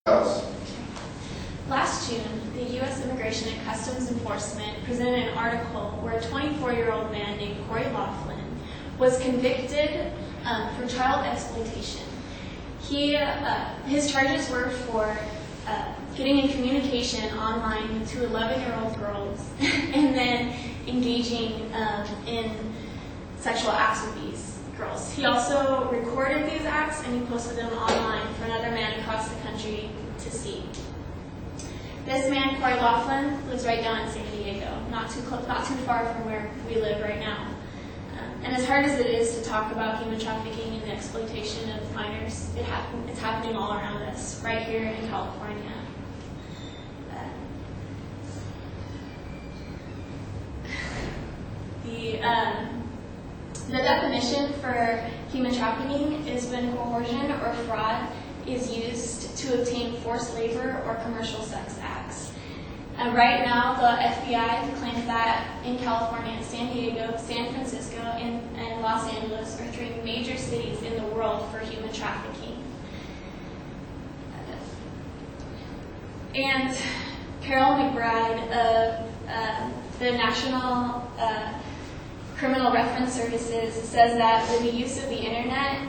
Last June, the U.S. Immigration and Customs Enforcement presented an article where a 24-year-old man named Corey Laughlin was convicted for child exploitation. His charges were for getting in communication online to 11-year-old girls and then engaging in sexual acts with these girls. He also recorded these acts and he posted them online for another man across the country to see. This man, Corey Laughlin, lives right down in San Diego, not too far from where we live right now. And as hard as it is to talk about human trafficking and the exploitation of minors, it's happening all around us, right here in California. The definition for human trafficking is when coercion or fraud is used to obtain forced labor or commercial sex acts. Right now, the FBI claims that in California, San Diego, San Francisco, and Los Angeles are 3 major cities in the world for human trafficking. And Carol McBride of the National Criminal Reference Services says that with the use of the internet,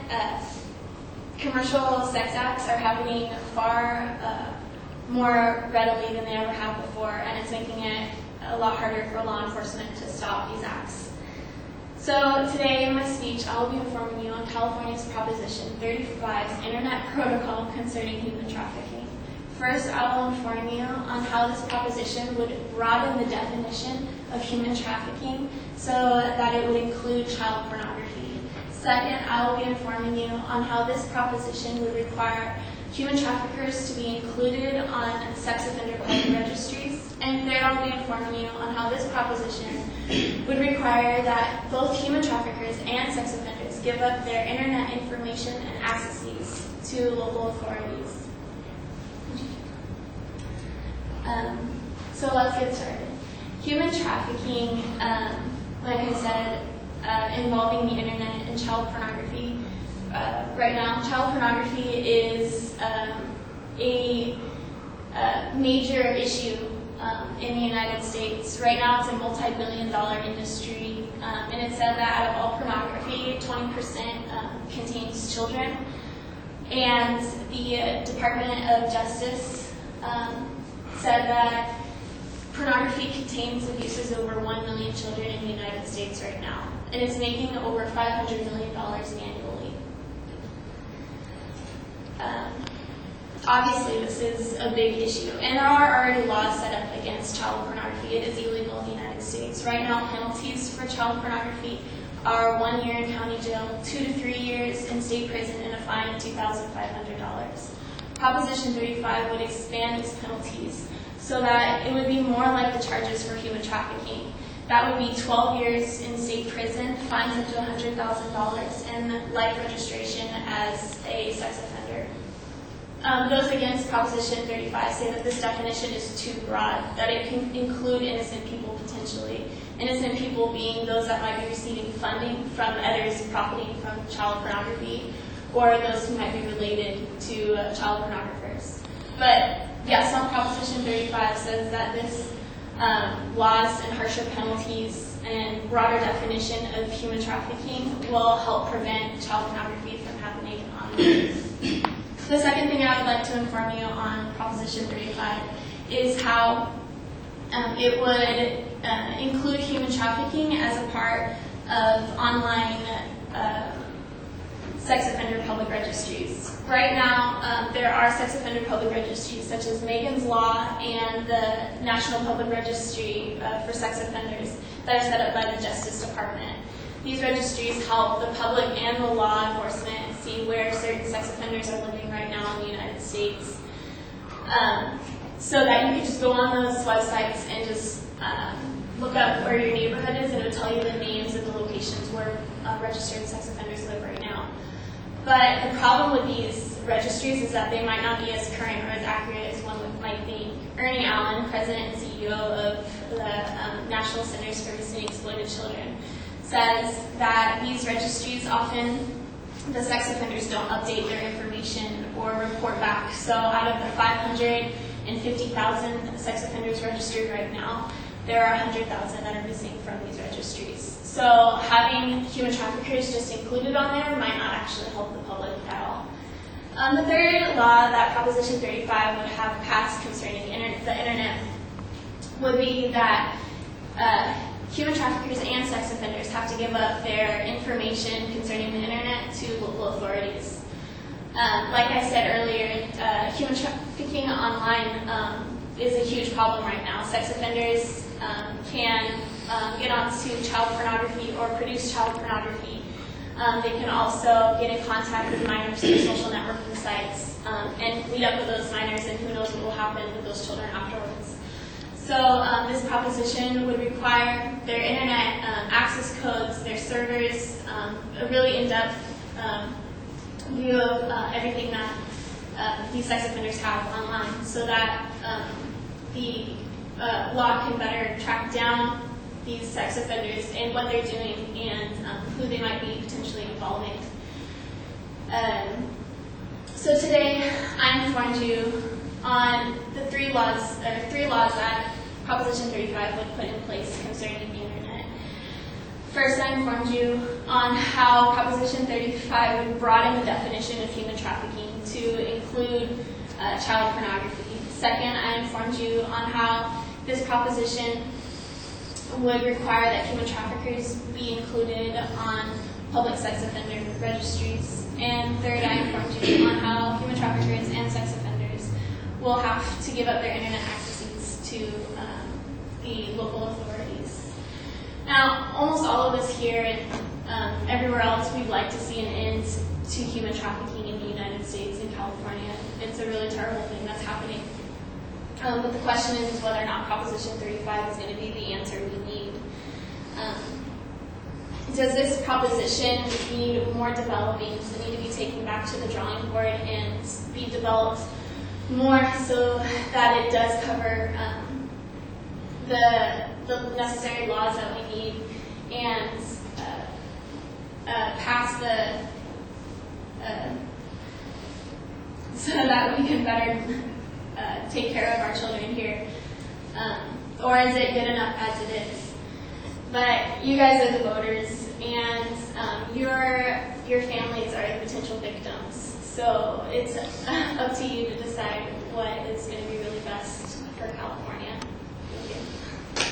commercial sex acts are happening far more readily than they ever have before, and it's making it a lot harder for law enforcement to stop these acts. So today in my speech, I will be informing you on California's Proposition 35's Internet Protocol concerning human trafficking. First, I will inform you on how this proposition would broaden the definition of human trafficking so that it would include child pornography. Second, I will be informing you on how this proposition would require human traffickers to be included on sex offender public registries. And third, I'll be informing you on how this proposition would require that both human traffickers and sex offenders give up their internet information and accesses to local authorities. So let's get started. Human trafficking, like I said, involving the internet and child pornography. Right now, child pornography is a major issue in the United States. Right now, it's a multi-billion-dollar industry, and it's said that out of all pornography, 20% contains children. And the Department of Justice said that pornography contains abuses over 1 million children in the United States right now, and it's making over $500 million annually. Obviously, this is a big issue, and there are already laws set up against child pornography. It is illegal in the United States. Right now, penalties for child pornography are 1 year in county jail, 2 to 3 years in state prison, and a fine of $2,500. Proposition 35 would expand these penalties so that it would be more like the charges for human trafficking. That would be 12 years in state prison, fines up to $100,000, and life registration as a sex offender. Those against Proposition 35 say that this definition is too broad, that it can include innocent people potentially. Innocent people being those that might be receiving funding from others profiting from child pornography, or those who might be related to child pornographers. But yes, on Proposition 35 says that this laws and harsher penalties and broader definition of human trafficking will help prevent child pornography from happening on the streets. The second thing I would like to inform you on Proposition 35 is how it would include human trafficking as a part of online sex offender public registries. Right now, there are sex offender public registries such as Megan's Law and the National Public Registry for Sex Offenders that are set up by the Justice Department. These registries help the public and the law enforcement see where certain sex offenders are living right now in the United States. So that you can just go on those websites and just look up where your neighborhood is, and it'll tell you the names of the locations where registered sex offenders live right now. But the problem with these registries is that they might not be as current or as accurate as one might think. Ernie Allen, President and CEO of the National Centers for Missing and Exploited Children, says that these registries often the sex offenders don't update their information or report back. So out of the 550,000 sex offenders registered right now, there are 100,000 that are missing from these registries. So having human traffickers just included on there might not actually help the public at all. The third law that Proposition 35 would have passed concerning the internet would be that human traffickers and sex offenders have to give up their information concerning the internet to local authorities. Like I said earlier, human trafficking online is a huge problem right now. Sex offenders can get onto child pornography or produce child pornography. They can also get in contact with minors through social networking sites and meet up with those minors, and who knows what will happen with those children afterwards. So this proposition would require their internet access codes, their servers, a really in-depth view of everything that these sex offenders have online, so that the law can better track down these sex offenders and what they're doing and who they might be potentially involving. So today I informed you on the three laws that Proposition 35 would put in place concerning the internet. First, I informed you on how Proposition 35 would broaden the definition of human trafficking to include child pornography. Second, I informed you on how this proposition would require that human traffickers be included on public sex offender registries. And third, I informed you on how human traffickers and sex offenders will have to give up their internet accesses to the local authorities. Now, almost all of us here and everywhere else, we'd like to see an end to human trafficking in the United States and California. It's a really terrible thing that's happening. But the question is whether or not Proposition 35 is going to be the answer we need. Does this proposition need more developing? Does it need to be taken back to the drawing board and be developed more so that it does cover the necessary laws that we need and pass the so that we can better take care of our children here? Or is it good enough as it is? But you guys are the voters, and your families are the potential victims. So it's up to you to decide what is going to be really best for California.